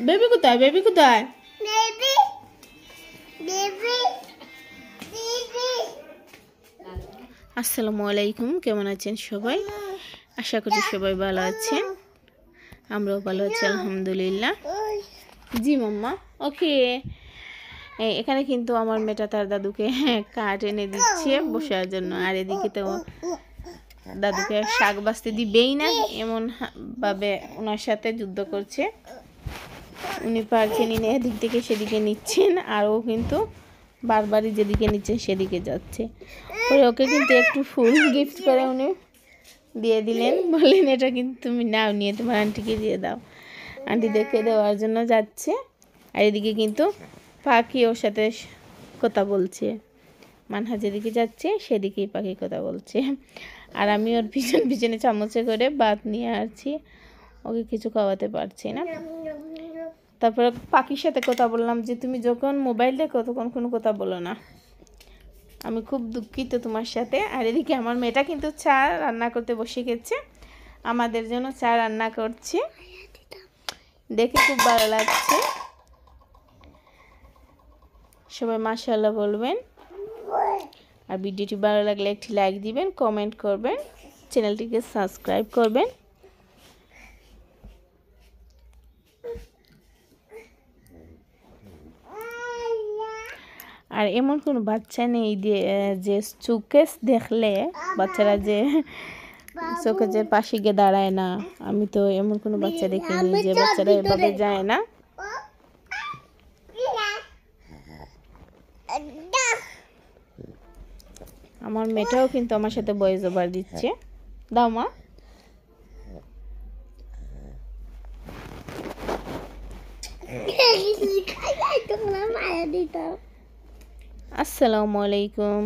Baby কোথায়? Baby কোথায়? আসসালামু আলাইকুম, কেমন আছেন সবাই? আশা করি সবাই ভালো আছেন, আমরাও ভালো আছি আলহামদুলিল্লাহ। জি মাম্মা, ওকে। এখানে কিন্তু আমার মেয়েটা তার দাদুকে কাঠ এনে দিচ্ছে বসার জন্য, আর এদিকে তো দাদুকে শাক বাছতে দিবেই না, এমন ভাবে ওনার সাথে যুদ্ধ করছে। উনি পারছেন না, এদিক থেকে সেদিকে নিচ্ছেন, আর ও কিন্তু বারবারই যেদিকে নিচ্ছেন সেদিকে যাচ্ছে। পরে ওকে কিন্তু একটু ফুল গিফট করে উনি দিয়ে দিলেন, বললেন এটা কিন্তু তুমি নাও, নিয়ে তোমার আন্টিকে দিয়ে দাও। আন্টি দেখে দেওয়ার জন্য যাচ্ছে, আর এদিকে কিন্তু পাখি ওর সাথে কথা বলছে। মানহা যেদিকে যাচ্ছে সেদিকেই পাখি কথা বলছে, আর আমি ওর পিছনে চামচে করে ভাত নিয়ে আসছি, ওকে কিছু খাওয়াতে পারছি না। তারপরে পাখির সাথে কথা বললাম যে তুমি যখন মোবাইল দেখো তখন কোনো কথা বলো না, আমি খুব দুঃখিত তোমার সাথে। আর এদিকে আমার মেয়েটা কিন্তু চা রান্না করতে বসে গেছে, আমাদের জন্য চা রান্না করছে, দেখে খুব ভালো লাগছে। সবাই মাশাআল্লাহ বলবেন, আর ভিডিওটি ভালো লাগলে একটি লাইক দিবেন, কমেন্ট করবেন, চ্যানেলটিকে সাবস্ক্রাইব করবেন। আর এমন কোনো বাচ্চা নেই যে চোখে দেখলে বাচ্চারা যে চোখের পাশে গিয়ে দাঁড়ায় না। আমি তো এমন কোনো বাচ্চা দেখিনি যে বাচ্চারা এভাবে যায় না। আমার মেয়েটাও কিন্তু আমার সাথে ভয়েস ওভার দিচ্ছে। দাও মা। আসসালামু আলাইকুম।